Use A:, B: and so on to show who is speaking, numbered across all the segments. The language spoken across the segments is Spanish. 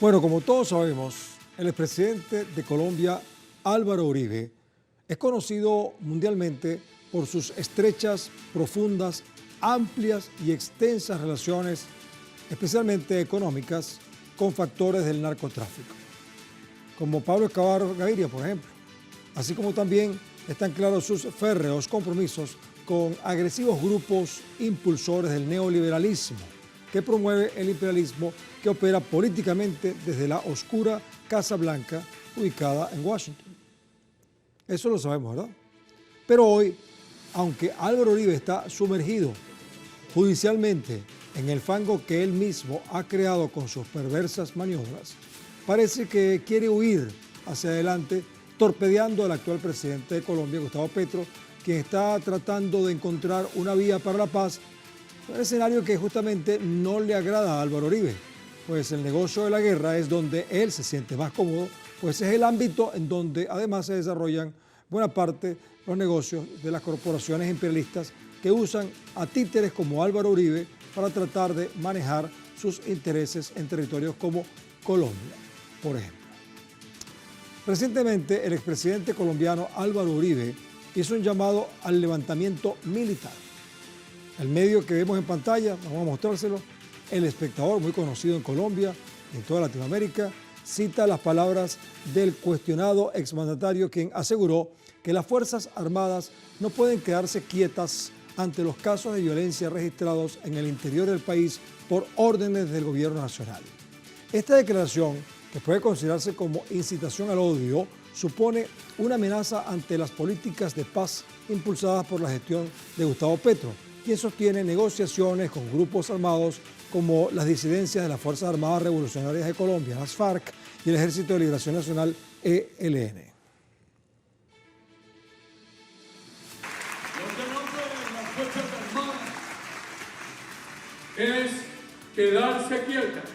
A: Bueno, como todos sabemos, el expresidente de Colombia, Álvaro Uribe, es conocido mundialmente por sus estrechas, profundas, amplias y extensas relaciones, especialmente económicas, con factores del narcotráfico, como Pablo Escobar Gaviria, por ejemplo, así como también están claros sus férreos compromisos con agresivos grupos impulsores del neoliberalismo, que promueve el imperialismo que opera políticamente desde la oscura Casa Blanca ubicada en Washington. Eso lo sabemos, ¿verdad? Pero hoy, aunque Álvaro Uribe está sumergido judicialmente en el fango que él mismo ha creado con sus perversas maniobras, parece que quiere huir hacia adelante, torpedeando al actual presidente de Colombia, Gustavo Petro, quien está tratando de encontrar una vía para la paz, un escenario que justamente no le agrada a Álvaro Uribe, pues el negocio de la guerra es donde él se siente más cómodo, pues es el ámbito en donde además se desarrollan buena parte los negocios de las corporaciones imperialistas que usan a títeres como Álvaro Uribe para tratar de manejar sus intereses en territorios como Colombia, por ejemplo. Recientemente, el expresidente colombiano Álvaro Uribe hizo un llamado al levantamiento militar. El medio que vemos en pantalla, vamos a mostrárselo, El Espectador, muy conocido en Colombia y en toda Latinoamérica, cita las palabras del cuestionado exmandatario, quien aseguró que las Fuerzas Armadas no pueden quedarse quietas ante los casos de violencia registrados en el interior del país por órdenes del gobierno nacional. Esta declaración, que puede considerarse como incitación al odio, supone una amenaza ante las políticas de paz impulsadas por la gestión de Gustavo Petro, quien sostiene negociaciones con grupos armados como las disidencias de las Fuerzas Armadas Revolucionarias de Colombia, las FARC, y el Ejército de Liberación Nacional, ELN.
B: Lo que no pueden las Fuerzas Armadas es quedarse quietas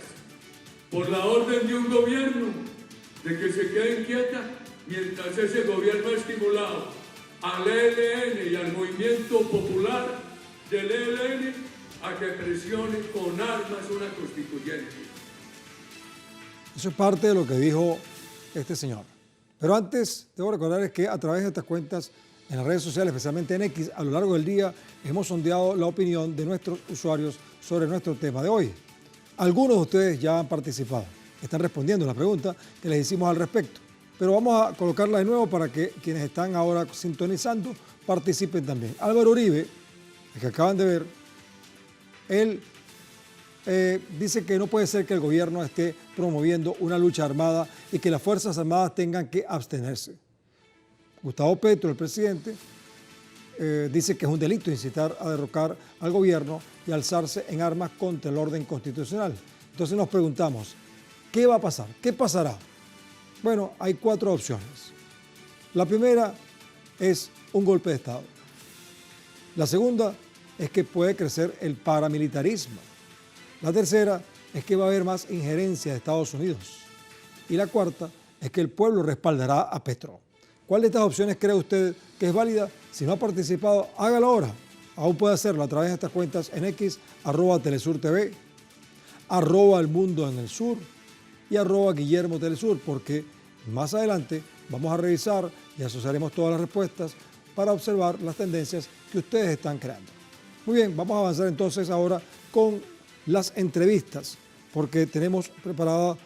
B: por la orden de un gobierno de que se queden quietas mientras ese gobierno ha estimulado al ELN y al movimiento popular del ELN a que presione con armas una constituyente.
A: Eso es parte de lo que dijo este señor. Pero antes, debo recordarles que a través de estas cuentas en las redes sociales, especialmente en X, a lo largo del día hemos sondeado la opinión de nuestros usuarios sobre nuestro tema de hoy. Algunos de ustedes ya han participado, están respondiendo a la pregunta que les hicimos al respecto. Pero vamos a colocarla de nuevo para que quienes están ahora sintonizando participen también. Álvaro Uribe, el que acaban de ver, él dice que no puede ser que el gobierno esté promoviendo una lucha armada y que las Fuerzas Armadas tengan que abstenerse. Gustavo Petro, el presidente, dice que es un delito incitar a derrocar al gobierno y alzarse en armas contra el orden constitucional. Entonces nos preguntamos, ¿qué va a pasar? ¿Qué pasará? Bueno, hay 4 opciones. La primera es un golpe de Estado. La segunda es que puede crecer el paramilitarismo. La tercera es que va a haber más injerencia de Estados Unidos. Y la cuarta es que el pueblo respaldará a Petro. ¿Cuál de estas opciones cree usted que es válida? Si no ha participado, hágalo ahora. Aún puede hacerlo a través de estas cuentas en X, @TelesurTV, @El Mundo en el Sur y @Guillermo Telesur, porque más adelante vamos a revisar y asociaremos todas las respuestas para observar las tendencias que ustedes están creando. Muy bien, vamos a avanzar entonces ahora con las entrevistas, porque tenemos preparadas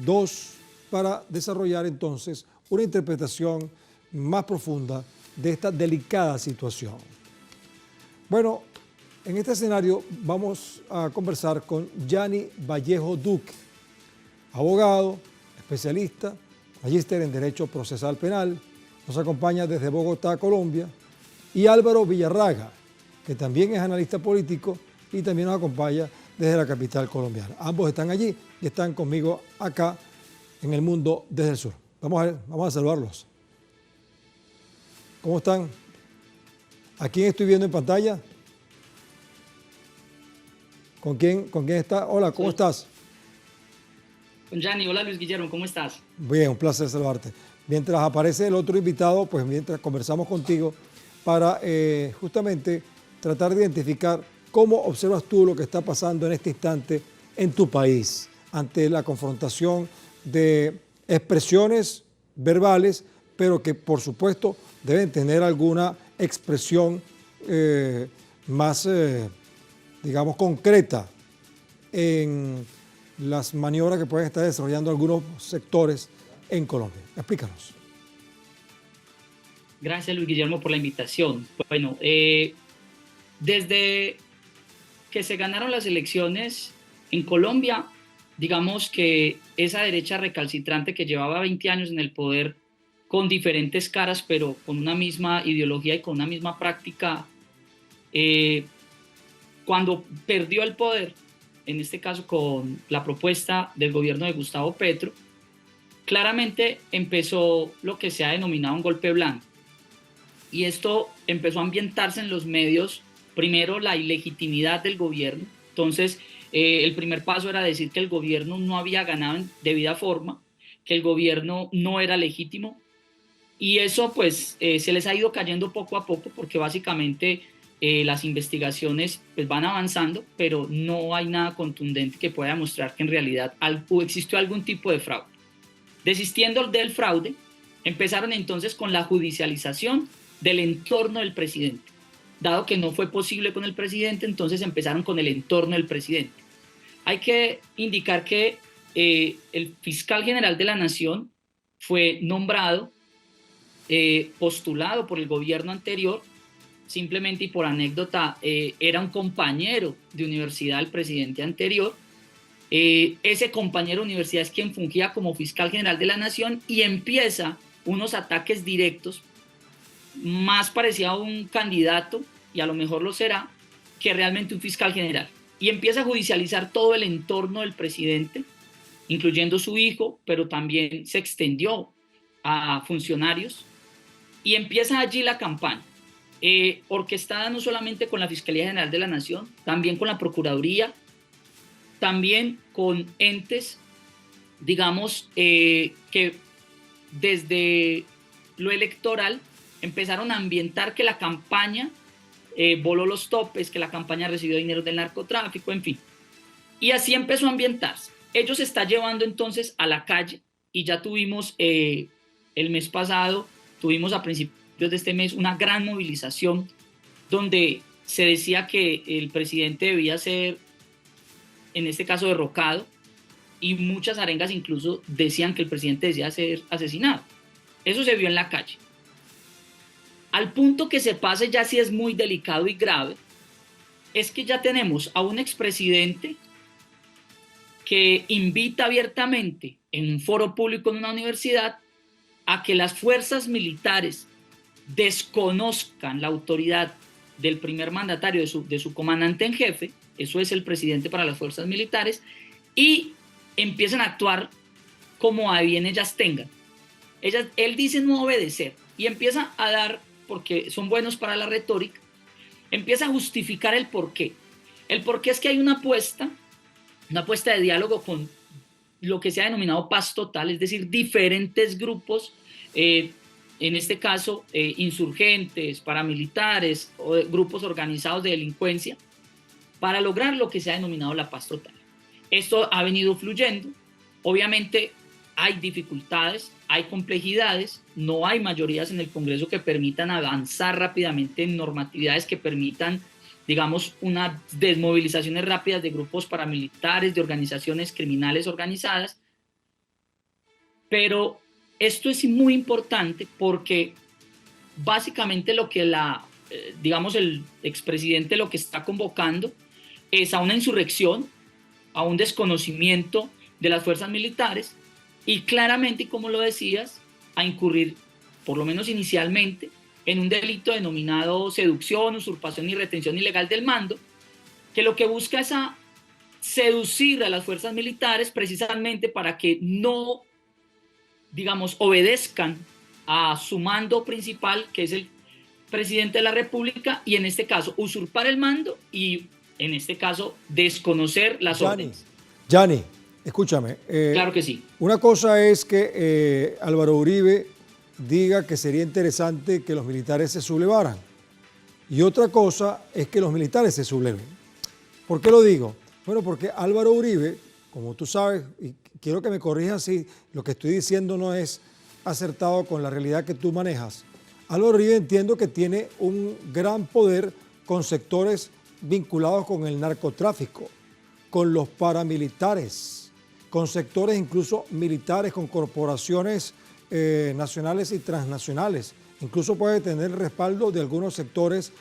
A: 2 para desarrollar entonces una interpretación más profunda de esta delicada situación. Bueno, en este escenario vamos a conversar con Yanni Vallejo Duque, abogado, especialista, magíster en Derecho Procesal Penal, nos acompaña desde Bogotá, Colombia, y Álvaro Villarraga, que también es analista político y también nos acompaña desde la capital colombiana. Ambos están allí y están conmigo acá en El Mundo desde el Sur. Vamos a saludarlos. ¿Cómo están? ¿A quién estoy viendo en pantalla? ¿Con quién está? Hola, ¿cómo estás?
C: Con Yanni. Hola, Luis Guillermo, ¿cómo estás?
A: Bien, un placer saludarte. Mientras aparece el otro invitado, pues mientras conversamos contigo para justamente tratar de identificar cómo observas tú lo que está pasando en este instante en tu país. ante la confrontación de expresiones verbales, pero que por supuesto deben tener alguna expresión más, digamos, concreta en las maniobras que pueden estar desarrollando algunos sectores en Colombia. Explícanos.
C: Gracias, Luis Guillermo, por la invitación. Bueno, desde que se ganaron las elecciones en Colombia, digamos que esa derecha recalcitrante que llevaba 20 años en el poder con diferentes caras, pero con una misma ideología y con una misma práctica, cuando perdió el poder, en este caso con la propuesta del gobierno de Gustavo Petro, claramente empezó lo que se ha denominado un golpe blanco. Y esto empezó a ambientarse en los medios, primero la ilegitimidad del gobierno. Entonces, el primer paso era decir que el gobierno no había ganado en debida forma, que el gobierno no era legítimo. Y eso pues se les ha ido cayendo poco a poco porque básicamente las investigaciones pues, van avanzando, pero no hay nada contundente que pueda demostrar que en realidad existió algún tipo de fraude. Desistiendo del fraude, empezaron entonces con la judicialización del entorno del presidente. Dado que no fue posible con el presidente, entonces empezaron con el entorno del presidente. Hay que indicar que el fiscal general de la Nación fue nombrado, postulado por el gobierno anterior, simplemente y por anécdota, era un compañero de universidad del presidente anterior. Ese compañero de universidad es quien fungía como fiscal general de la Nación y empieza unos ataques directos, más parecía un candidato, y a lo mejor lo será, que realmente un fiscal general. Y empieza a judicializar todo el entorno del presidente, incluyendo su hijo, pero también se extendió a funcionarios, y empieza allí la campaña, orquestada no solamente con la Fiscalía General de la Nación, también con la Procuraduría, también con entes, digamos, que desde lo electoral empezaron a ambientar que la campaña voló los topes, que la campaña recibió dinero del narcotráfico, en fin. Y así empezó a ambientarse. Ello se está llevando entonces a la calle y ya tuvimos el mes pasado, tuvimos a principios de este mes una gran movilización donde se decía que el presidente debía ser, en este caso, derrocado, y muchas arengas incluso decían que el presidente debía ser asesinado. Eso se vio en la calle. Al punto que se pase ya sí es muy delicado y grave, es que ya tenemos a un expresidente que invita abiertamente en un foro público en una universidad a que las fuerzas militares desconozcan la autoridad del primer mandatario, de su comandante en jefe, eso es el presidente para las fuerzas militares, y empiezan a actuar como a bien ellas tengan. Él dice no obedecer y empieza a dar, porque son buenos para la retórica, empieza a justificar el porqué. El porqué es que hay una apuesta de diálogo con lo que se ha denominado paz total, es decir, diferentes grupos, en este caso insurgentes, paramilitares o grupos organizados de delincuencia, para lograr lo que se ha denominado la paz total. Esto ha venido fluyendo. Obviamente hay dificultades, hay complejidades, no hay mayorías en el Congreso que permitan avanzar rápidamente en normatividades que permitan, digamos, unas desmovilizaciones rápidas de grupos paramilitares, de organizaciones criminales organizadas. Pero esto es muy importante porque básicamente lo que digamos, el expresidente lo que está convocando es a una insurrección, a un desconocimiento de las fuerzas militares y claramente, y como lo decías, a incurrir, por lo menos inicialmente, en un delito denominado seducción, usurpación y retención ilegal del mando, que lo que busca es a seducir a las fuerzas militares precisamente para que no, digamos, obedezcan a su mando principal, que es el presidente de la República, y en este caso usurpar el mando y en este caso desconocer las órdenes.
A: Gianni, escúchame.
C: Claro que sí.
A: Una cosa es que Álvaro Uribe diga que sería interesante que los militares se sublevaran. Y otra cosa es que los militares se subleven. ¿Por qué lo digo? Bueno, porque Álvaro Uribe, como tú sabes, y quiero que me corrijas si lo que estoy diciendo no es acertado con la realidad que tú manejas. Álvaro Uribe entiendo que tiene un gran poder con sectores vinculados con el narcotráfico, con los paramilitares, con sectores incluso militares, con corporaciones nacionales y transnacionales. Incluso puede tener el respaldo de algunos sectores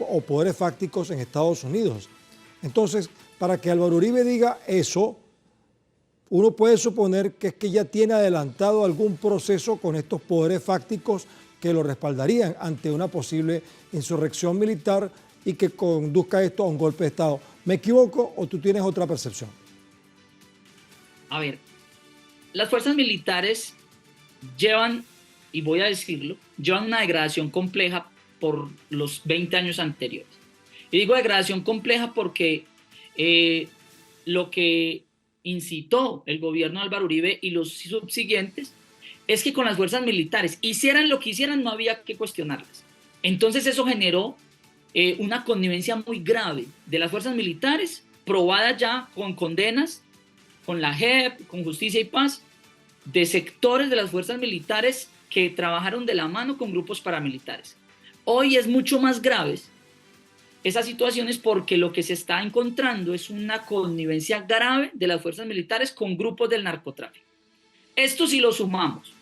A: o poderes fácticos en Estados Unidos. Entonces, para que Álvaro Uribe diga eso, uno puede suponer que es que ya tiene adelantado algún proceso con estos poderes fácticos que lo respaldarían ante una posible insurrección militar y que conduzca esto a un golpe de Estado. ¿Me equivoco o tú tienes otra percepción?
C: A ver, las fuerzas militares llevan, y voy a decirlo, llevan una degradación compleja por los 20 años anteriores. Y digo degradación compleja porque lo que incitó el gobierno de Álvaro Uribe y los subsiguientes es que con las fuerzas militares hicieran lo que hicieran, no había que cuestionarlas. Entonces eso generó una connivencia muy grave de las fuerzas militares, probada ya con condenas, con la JEP, con Justicia y Paz, de sectores de las fuerzas militares que trabajaron de la mano con grupos paramilitares. Hoy es mucho más grave esas situaciones porque lo que se está encontrando es una connivencia grave de las fuerzas militares con grupos del narcotráfico. Esto si lo sumamos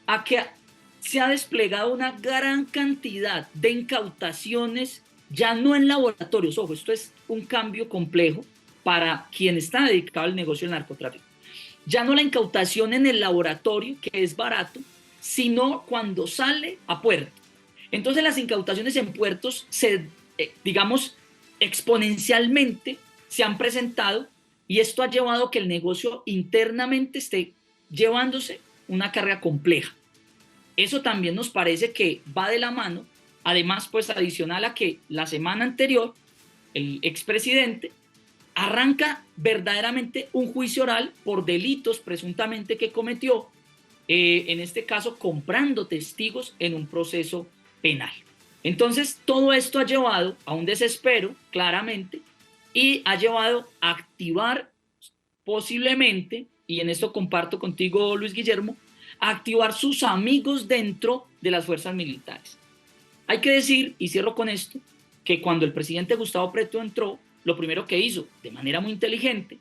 C: a que se ha desplegado una gran cantidad de incautaciones, ya no en laboratorios, ojo, esto es un cambio complejo para quien está dedicado al negocio del narcotráfico. Ya no la incautación en el laboratorio, que es barato, sino cuando sale a puerto. Entonces las incautaciones en puertos digamos, exponencialmente se han presentado y esto ha llevado a que el negocio internamente esté llevándose una carga compleja. Eso también nos parece que va de la mano, además, pues adicional a que la semana anterior el expresidente arranca verdaderamente un juicio oral por delitos presuntamente que cometió, en este caso comprando testigos en un proceso penal. Entonces, todo esto ha llevado a un desespero, claramente, y ha llevado a activar posiblemente, y en esto comparto contigo, Luis Guillermo, a activar sus amigos dentro de las fuerzas militares. Hay que decir, y cierro con esto, que cuando el presidente Gustavo Petro entró, lo primero que hizo, de manera muy inteligente,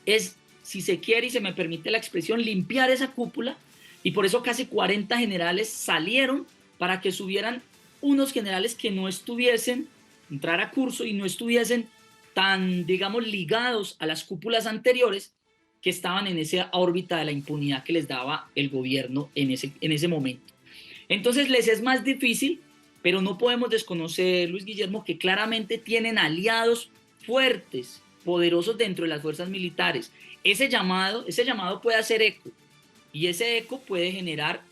C: es, si se quiere y se me permite la expresión, limpiar esa cúpula, y por eso casi 40 generales salieron para que subieran unos generales que no estuviesen, entrar a curso y no estuviesen tan, digamos, ligados a las cúpulas anteriores que estaban en esa órbita de la impunidad que les daba el gobierno en ese momento. Entonces les es más difícil, pero no podemos desconocer, Luis Guillermo, que claramente tienen aliados fuertes, poderosos dentro de las fuerzas militares. Ese llamado puede hacer eco y ese eco puede generar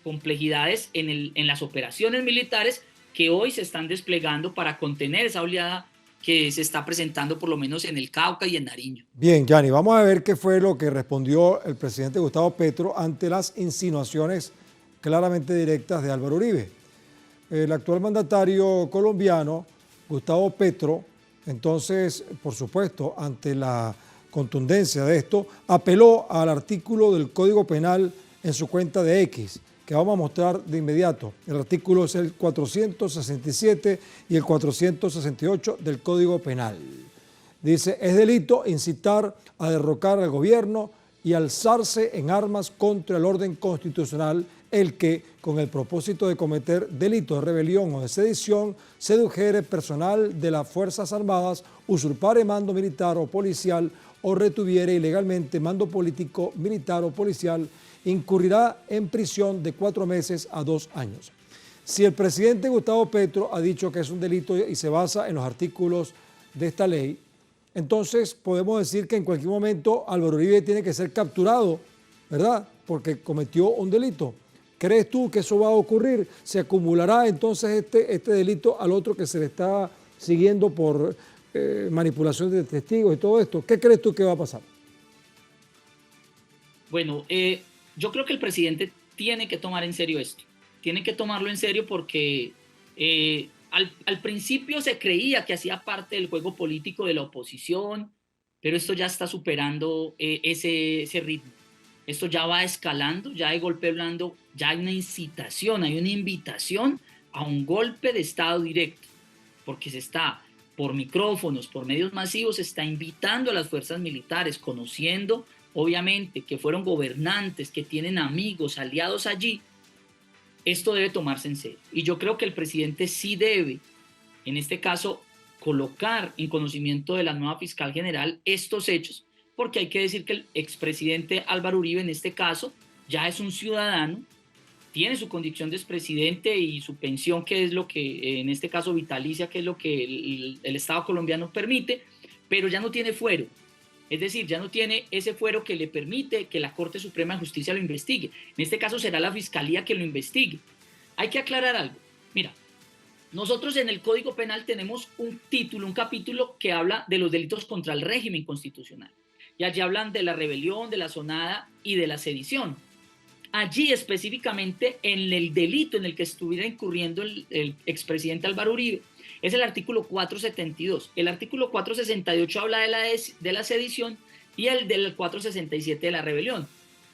C: complejidades en las operaciones militares que hoy se están desplegando para contener esa oleada que se está presentando por lo menos en el Cauca y en Nariño.
A: Bien, Gianni, vamos a ver qué fue lo que respondió el presidente Gustavo Petro ante las insinuaciones claramente directas de Álvaro Uribe. El actual mandatario colombiano, Gustavo Petro, entonces, por supuesto, ante la contundencia de esto, apeló al artículo del Código Penal en su cuenta de X, que vamos a mostrar de inmediato. El artículo es el 467 y el 468 del Código Penal. Dice, es delito incitar a derrocar al gobierno y alzarse en armas contra el orden constitucional el que, con el propósito de cometer delito de rebelión o de sedición, sedujere personal de las Fuerzas Armadas, usurpare mando militar o policial o retuviere ilegalmente mando político, militar o policial, incurrirá en prisión de 4 meses a 2 años. Si el presidente Gustavo Petro ha dicho que es un delito y se basa en los artículos de esta ley, entonces podemos decir que en cualquier momento Álvaro Uribe tiene que ser capturado, ¿verdad? Porque cometió un delito. ¿Crees tú que eso va a ocurrir? ¿Se acumulará entonces este delito al otro que se le está siguiendo por manipulación de testigos y todo esto? ¿Qué crees tú que va a pasar?
C: Bueno, yo creo que el presidente tiene que tomar en serio esto. Tiene que tomarlo en serio porque al principio se creía que hacía parte del juego político de la oposición, pero esto ya está superando ese ritmo. Esto ya va escalando, ya hay golpe blando, ya hay una incitación, hay una invitación a un golpe de Estado directo, porque se está, por micrófonos, por medios masivos, se está invitando a las fuerzas militares, conociendo, obviamente, que fueron gobernantes, que tienen amigos, aliados allí. Esto debe tomarse en serio. Y yo creo que el presidente sí debe, en este caso, colocar en conocimiento de la nueva fiscal general estos hechos, porque hay que decir que el expresidente Álvaro Uribe, en este caso, ya es un ciudadano, tiene su condición de expresidente y su pensión, que es lo que, en este caso, vitalicia, que es lo que el Estado colombiano permite, pero ya no tiene fuero. Es decir, ya no tiene ese fuero que le permite que la Corte Suprema de Justicia lo investigue. En este caso será la Fiscalía que lo investigue. Hay que aclarar algo. Mira, nosotros en el Código Penal tenemos un título, un capítulo que habla de los delitos contra el régimen constitucional. Y allí hablan de la rebelión, de la sonada y de la sedición. Allí específicamente en el delito en el que estuviera incurriendo el expresidente Álvaro Uribe es el artículo 472. El artículo 468 habla de la sedición y el del 467 de la rebelión.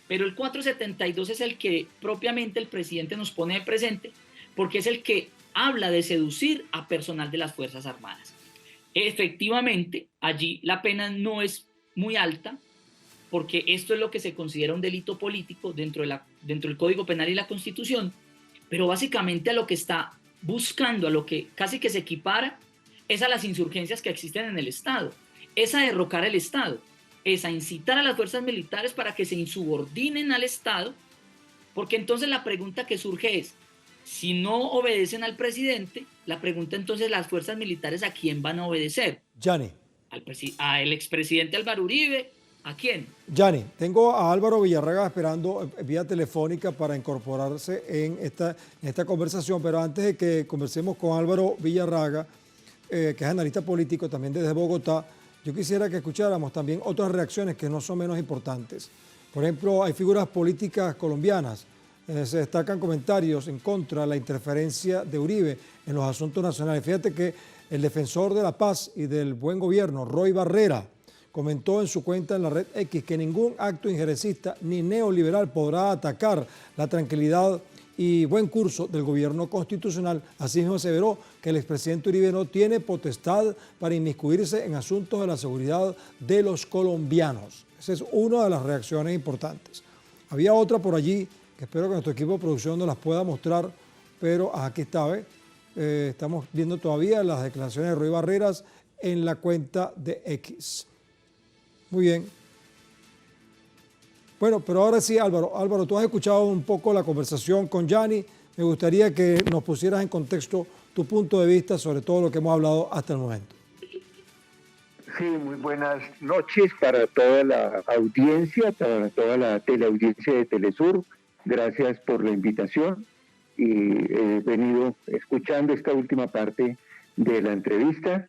C: Pero el 472 es el que propiamente el presidente nos pone de presente, porque es el que habla de seducir a personal de las Fuerzas Armadas. Efectivamente, allí la pena no es muy alta, porque esto es lo que se considera un delito político dentro del Código Penal y la Constitución, pero básicamente a lo que está buscando, a lo que casi que se equipara, es a las insurgencias que existen en el Estado, es a derrocar el Estado, es a incitar a las fuerzas militares para que se insubordinen al Estado, porque entonces la pregunta que surge es, si no obedecen al presidente, la pregunta entonces, las fuerzas militares, ¿a quién van a obedecer?
A: Yanni.
C: Al expresidente Álvaro Uribe. ¿A quién?
A: Yanni, tengo a Álvaro Villarraga esperando vía telefónica para incorporarse en esta conversación, pero antes de que conversemos con Álvaro Villarraga, que es analista político también desde Bogotá, yo quisiera que escucháramos también otras reacciones que no son menos importantes. Por ejemplo, hay figuras políticas colombianas, se destacan comentarios en contra de la interferencia de Uribe en los asuntos nacionales. Fíjate que el defensor de la paz y del buen gobierno, Roy Barrera, comentó en su cuenta en la red X que ningún acto injerencista ni neoliberal podrá atacar la tranquilidad y buen curso del gobierno constitucional. Asimismo aseveró que el expresidente Uribe no tiene potestad para inmiscuirse en asuntos de la seguridad de los colombianos. Esa es una de las reacciones importantes. Había otra por allí que espero que nuestro equipo de producción nos las pueda mostrar, pero aquí está, ¿ves? Estamos viendo todavía las declaraciones de Roy Barreras en la cuenta de X. Muy bien. Bueno, pero ahora sí, Álvaro. Álvaro, tú has escuchado un poco la conversación con Yanni. Me gustaría que nos pusieras en contexto tu punto de vista sobre todo lo que hemos hablado hasta el momento.
D: Sí, muy buenas noches para toda la audiencia, para toda la teleaudiencia de Telesur. Gracias por la invitación y he venido escuchando esta última parte de la entrevista.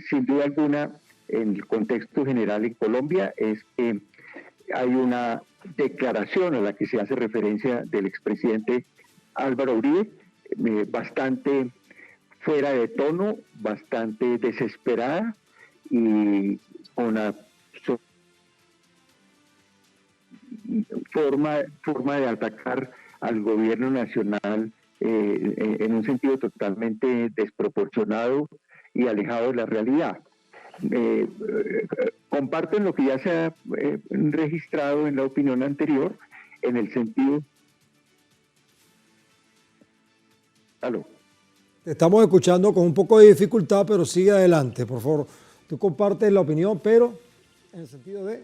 D: Sin duda alguna, en el contexto general en Colombia es que hay una declaración a la que se hace referencia del expresidente Álvaro Uribe, bastante fuera de tono, bastante desesperada y con una forma de atacar al gobierno nacional en un sentido totalmente desproporcionado y alejado de la realidad. Comparten lo que ya se ha registrado en la opinión anterior, en el sentido... ¿Aló?
A: Te estamos escuchando con un poco de dificultad, pero sigue adelante, por favor. Tú compartes la opinión, pero en el sentido de...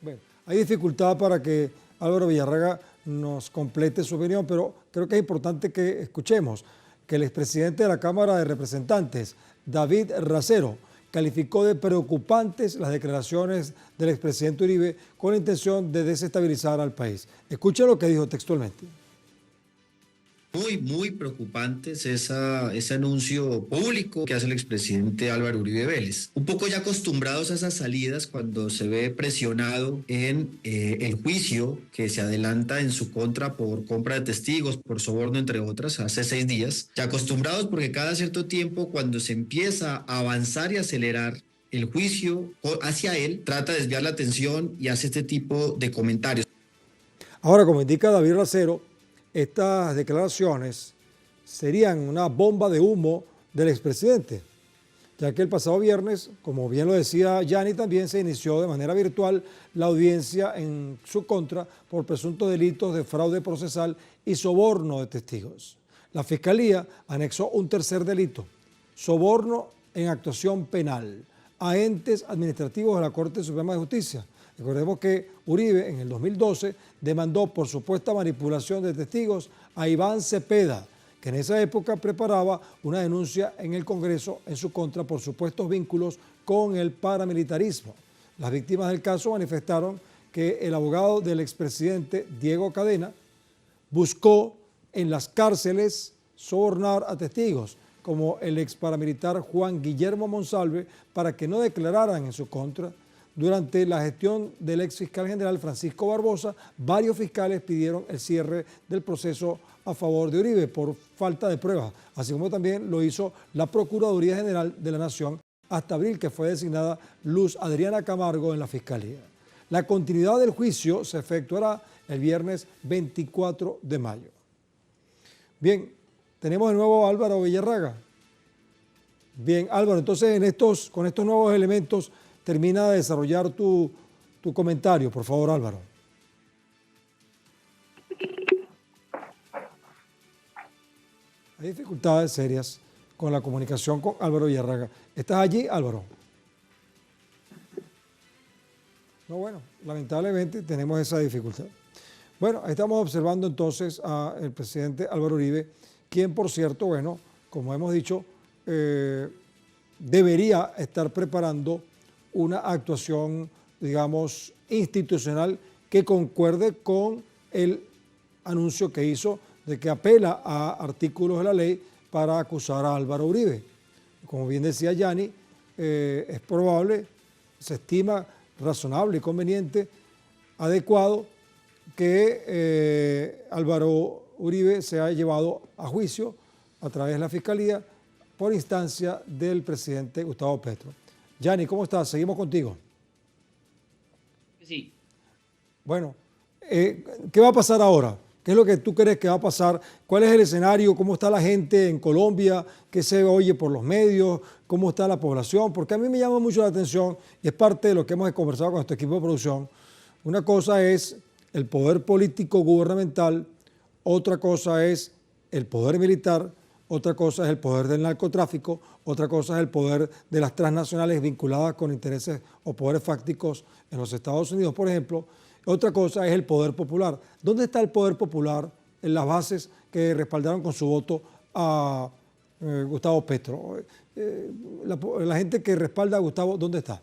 A: Bueno, hay dificultad para que Álvaro Villarraga nos complete su opinión, pero creo que es importante que escuchemos que el expresidente de la Cámara de Representantes, David Racero, calificó de preocupantes las declaraciones del expresidente Uribe con la intención de desestabilizar al país. Escuchen lo que dijo textualmente.
E: Muy preocupantes ese anuncio público que hace el expresidente Álvaro Uribe Vélez. Un poco ya acostumbrados a esas salidas cuando se ve presionado en el juicio que se adelanta en su contra por compra de testigos, por soborno, entre otras, hace 6 días. Ya acostumbrados porque cada cierto tiempo, cuando se empieza a avanzar y acelerar el juicio hacia él, trata de desviar la atención y hace este tipo de comentarios.
A: Ahora, como indica David Racero, estas declaraciones serían una bomba de humo del expresidente, ya que el pasado viernes, como bien lo decía Yanni, también se inició de manera virtual la audiencia en su contra por presuntos delitos de fraude procesal y soborno de testigos. La Fiscalía anexó un tercer delito, soborno en actuación penal, a entes administrativos de la Corte Suprema de Justicia. Recordemos que Uribe en el 2012 demandó por supuesta manipulación de testigos a Iván Cepeda, que en esa época preparaba una denuncia en el Congreso en su contra por supuestos vínculos con el paramilitarismo. Las víctimas del caso manifestaron que el abogado del expresidente Diego Cadena buscó en las cárceles sobornar a testigos, como el ex paramilitar Juan Guillermo Monsalve, para que no declararan en su contra. Durante la gestión del ex fiscal general Francisco Barbosa, varios fiscales pidieron el cierre del proceso a favor de Uribe por falta de pruebas, así como también lo hizo la Procuraduría General de la Nación hasta abril, que fue designada Luz Adriana Camargo en la Fiscalía. La continuidad del juicio se efectuará el viernes 24 de mayo. Bien, tenemos de nuevo a Álvaro Villarraga. Bien, Álvaro, entonces con estos nuevos elementos, termina de desarrollar tu comentario, por favor, Álvaro. Hay dificultades serias con la comunicación con Álvaro Villarraga. ¿Estás allí, Álvaro? No, bueno, lamentablemente tenemos esa dificultad. Bueno, estamos observando entonces al presidente Álvaro Uribe, quien, por cierto, bueno, como hemos dicho, debería estar preparando una actuación, digamos, institucional que concuerde con el anuncio que hizo de que apela a artículos de la ley para acusar a Álvaro Uribe. Como bien decía Yanni, es probable, se estima razonable y conveniente, adecuado, que Álvaro Uribe sea llevado a juicio a través de la Fiscalía por instancia del presidente Gustavo Petro. Yanni, ¿cómo estás? Seguimos contigo.
C: Sí.
A: Bueno, ¿qué va a pasar ahora? ¿Qué es lo que tú crees que va a pasar? ¿Cuál es el escenario? ¿Cómo está la gente en Colombia? ¿Qué se oye por los medios? ¿Cómo está la población? Porque a mí me llama mucho la atención y es parte de lo que hemos conversado con nuestro equipo de producción. Una cosa es el poder político gubernamental, otra cosa es el poder militar, otra cosa es el poder del narcotráfico, otra cosa es el poder de las transnacionales vinculadas con intereses o poderes fácticos en los Estados Unidos, por ejemplo. Otra cosa es el poder popular. ¿Dónde está el poder popular en las bases que respaldaron con su voto a Gustavo Petro? La gente que respalda a Gustavo, ¿dónde está?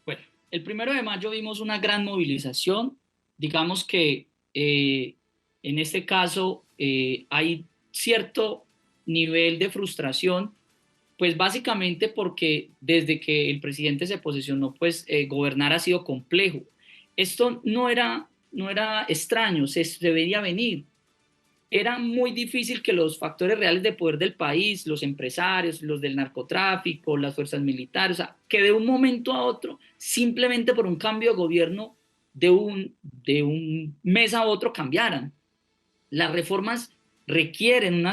C: Bueno, el 1 de mayo vimos una gran movilización. Digamos que en este caso hay cierto nivel de frustración, pues básicamente porque desde que el presidente se posesionó, pues gobernar ha sido complejo. Esto no era extraño, se veía venir. Era muy difícil que los factores reales de poder del país, los empresarios, los del narcotráfico, las fuerzas militares, o sea, que de un momento a otro, simplemente por un cambio de gobierno, de un mes a otro cambiaran. Las reformas requieren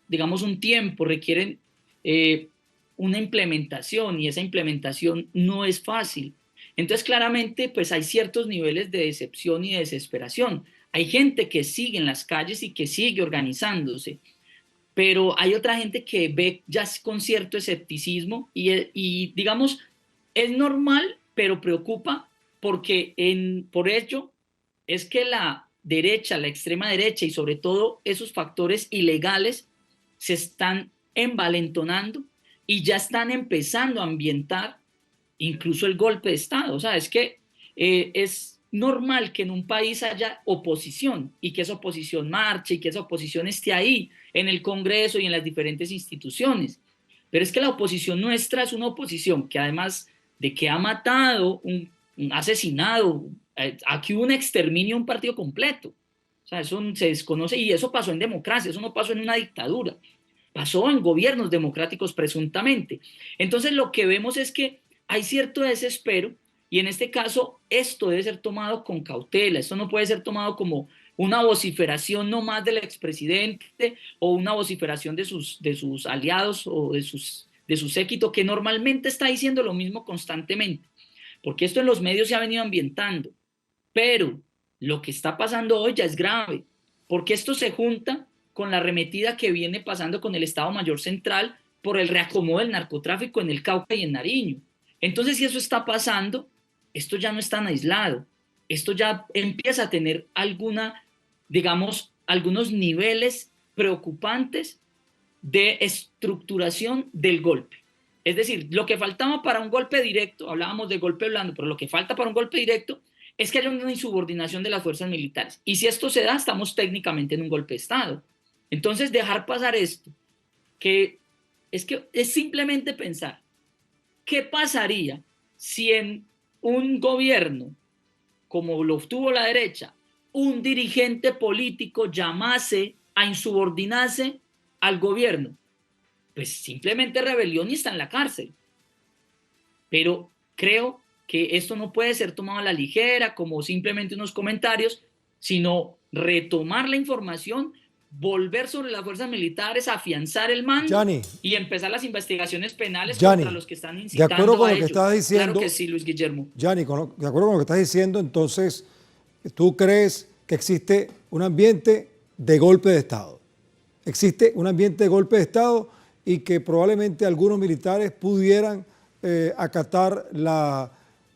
C: digamos, un tiempo, requieren una implementación, y esa implementación no es fácil. Entonces, claramente, pues hay ciertos niveles de decepción y de desesperación. Hay gente que sigue en las calles y que sigue organizándose, pero hay otra gente que ve ya con cierto escepticismo y digamos, es normal, pero preocupa porque por ello es que la derecha, la extrema derecha y sobre todo esos factores ilegales se están envalentonando y ya están empezando a ambientar incluso el golpe de Estado. O sea, es que es normal que en un país haya oposición y que esa oposición marche y que esa oposición esté ahí en el Congreso y en las diferentes instituciones. Pero es que la oposición nuestra es una oposición que además de que ha matado, un asesinado, aquí hubo un exterminio de un partido completo. O sea, eso se desconoce y eso pasó en democracia, eso no pasó en una dictadura, pasó en gobiernos democráticos presuntamente. Entonces lo que vemos es que hay cierto desespero y en este caso esto debe ser tomado con cautela, esto no puede ser tomado como una vociferación no más del expresidente o una vociferación de sus aliados o de su séquito que normalmente está diciendo lo mismo constantemente, porque esto en los medios se ha venido ambientando, pero lo que está pasando hoy ya es grave, porque esto se junta con la arremetida que viene pasando con el Estado Mayor Central por el reacomodo del narcotráfico en el Cauca y en Nariño. Entonces, si eso está pasando, esto ya no es tan aislado, esto ya empieza a tener algunos niveles preocupantes de estructuración del golpe. Es decir, lo que faltaba para un golpe directo, hablábamos de golpe blando, pero lo que falta para un golpe directo es que haya una insubordinación de las fuerzas militares. Y si esto se da, estamos técnicamente en un golpe de Estado. Entonces, dejar pasar esto, que es simplemente pensar, ¿qué pasaría si en un gobierno, como lo obtuvo la derecha, un dirigente político llamase a insubordinarse al gobierno? Pues simplemente rebelión y está en la cárcel. Pero creo que esto no puede ser tomado a la ligera, como simplemente unos comentarios, sino retomar la información, volver sobre las fuerzas militares, afianzar el mando
A: Gianni,
C: y empezar las investigaciones penales
A: Gianni,
C: contra los que están incitando
A: de acuerdo con
C: a
A: lo que
C: ello.
A: estás diciendo,
C: Claro que sí, Luis Guillermo.
A: Gianni, de acuerdo con lo que estás diciendo, entonces, ¿tú crees que existe un ambiente de golpe de Estado? Existe un ambiente de golpe de Estado y que probablemente algunos militares pudieran acatar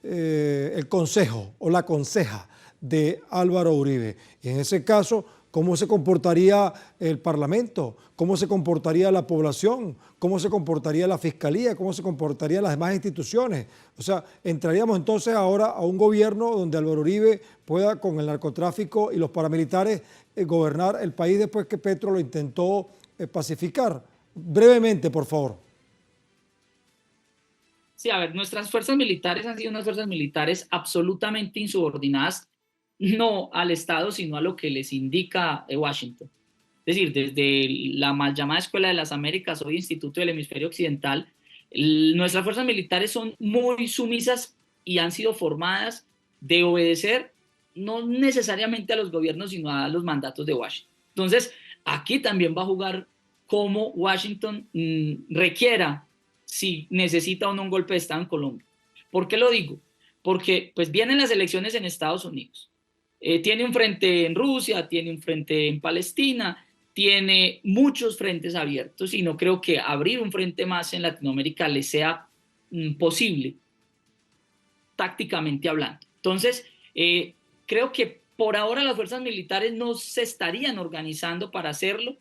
A: el consejo o la conseja de Álvaro Uribe. Y en ese caso, ¿cómo se comportaría el Parlamento? ¿Cómo se comportaría la población? ¿Cómo se comportaría la Fiscalía? ¿Cómo se comportarían las demás instituciones? O sea, entraríamos entonces ahora a un gobierno donde Álvaro Uribe pueda, con el narcotráfico y los paramilitares, gobernar el país después que Petro lo intentó pacificar. Brevemente, por favor.
C: Sí, a ver, nuestras fuerzas militares han sido unas fuerzas militares absolutamente insubordinadas, no al Estado, sino a lo que les indica Washington. Es decir, desde la mal llamada Escuela de las Américas, hoy Instituto del Hemisferio Occidental, nuestras fuerzas militares son muy sumisas y han sido formadas de obedecer no necesariamente a los gobiernos, sino a los mandatos de Washington. Entonces, aquí también va a jugar cómo Washington requiera si necesita o no un golpe de Estado en Colombia. ¿Por qué lo digo? Porque pues vienen las elecciones en Estados Unidos. Tiene un frente en Rusia, tiene un frente en Palestina, tiene muchos frentes abiertos y no creo que abrir un frente más en Latinoamérica le sea posible, tácticamente hablando. Entonces, creo que por ahora las fuerzas militares no se estarían organizando para hacerlo,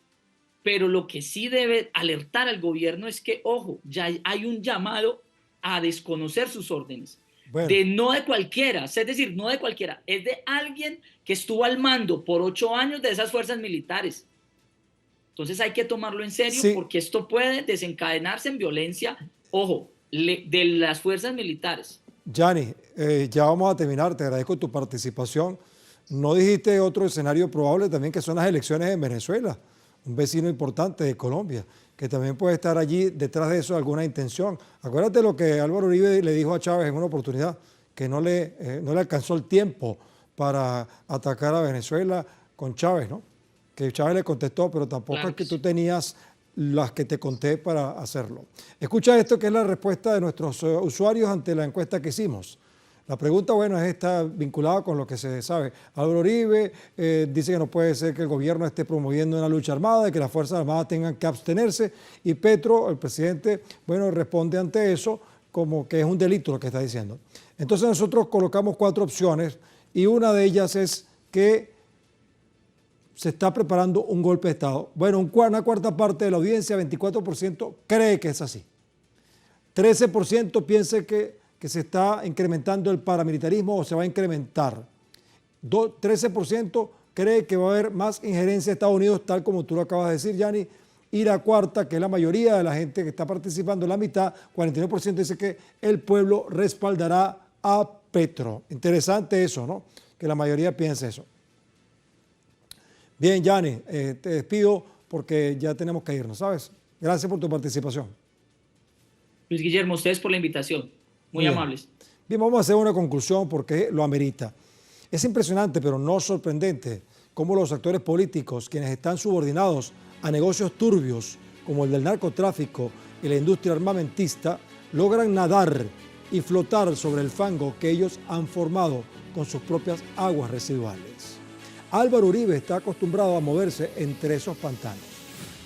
C: pero lo que sí debe alertar al gobierno es que, ojo, ya hay un llamado a desconocer sus órdenes. Bueno. No de cualquiera, es decir, no de cualquiera, es de alguien que estuvo al mando por 8 años de esas fuerzas militares. Entonces hay que tomarlo en serio, sí, porque esto puede desencadenarse en violencia, ojo, de las fuerzas militares.
A: Gianni, ya vamos a terminar, te agradezco tu participación. No dijiste otro escenario probable también, que son las elecciones en Venezuela, un vecino importante de Colombia, que también puede estar allí detrás de eso alguna intención. Acuérdate lo que Álvaro Uribe le dijo a Chávez en una oportunidad, que no le alcanzó el tiempo para atacar a Venezuela con Chávez, ¿no? Que Chávez le contestó, pero tampoco claro, es que tú tenías las que te conté para hacerlo. Escucha esto, que es la respuesta de nuestros usuarios ante la encuesta que hicimos. La pregunta, bueno, está vinculada con lo que se sabe. Álvaro Uribe dice que no puede ser que el gobierno esté promoviendo una lucha armada, que las Fuerzas Armadas tengan que abstenerse, y Petro, el presidente, bueno, responde ante eso como que es un delito lo que está diciendo. Entonces nosotros colocamos 4 opciones y una de ellas es que se está preparando un golpe de Estado. Bueno, una cuarta parte de la audiencia, 24%, cree que es así. 13% piensa que se está incrementando el paramilitarismo o se va a incrementar. 13% cree que va a haber más injerencia de Estados Unidos, tal como tú lo acabas de decir, Yanni. Y la cuarta, que es la mayoría de la gente que está participando, la mitad, 49% dice que el pueblo respaldará a Petro. Interesante eso, ¿no? Que la mayoría piense eso. Bien, Yanni, te despido porque ya tenemos que irnos, ¿sabes? Gracias por tu participación.
C: Luis Guillermo, ustedes por la invitación. Muy amables.
A: Bien, vamos a hacer una conclusión porque lo amerita. Es impresionante, pero no sorprendente, cómo los actores políticos, quienes están subordinados a negocios turbios como el del narcotráfico y la industria armamentista, logran nadar y flotar sobre el fango que ellos han formado con sus propias aguas residuales. Álvaro Uribe está acostumbrado a moverse entre esos pantanos,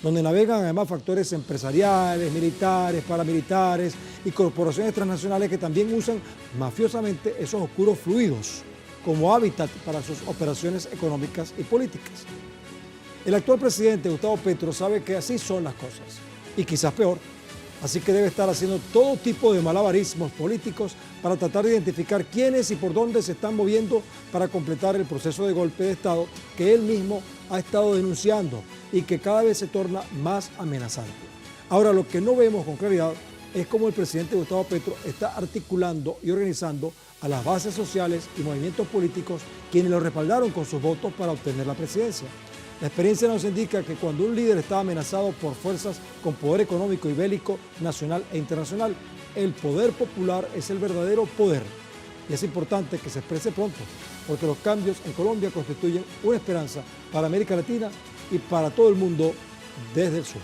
A: donde navegan además factores empresariales, militares, paramilitares y corporaciones transnacionales que también usan mafiosamente esos oscuros fluidos como hábitat para sus operaciones económicas y políticas. El actual presidente Gustavo Petro sabe que así son las cosas, y quizás peor, así que debe estar haciendo todo tipo de malabarismos políticos para tratar de identificar quiénes y por dónde se están moviendo para completar el proceso de golpe de Estado que él mismo ha estado denunciando y que cada vez se torna más amenazante. Ahora, lo que no vemos con claridad es cómo el presidente Gustavo Petro está articulando y organizando a las bases sociales y movimientos políticos quienes lo respaldaron con sus votos para obtener la presidencia. La experiencia nos indica que cuando un líder está amenazado por fuerzas con poder económico y bélico nacional e internacional, el poder popular es el verdadero poder. Y es importante que se exprese pronto, porque los cambios en Colombia constituyen una esperanza para América Latina y para todo el mundo desde el sur.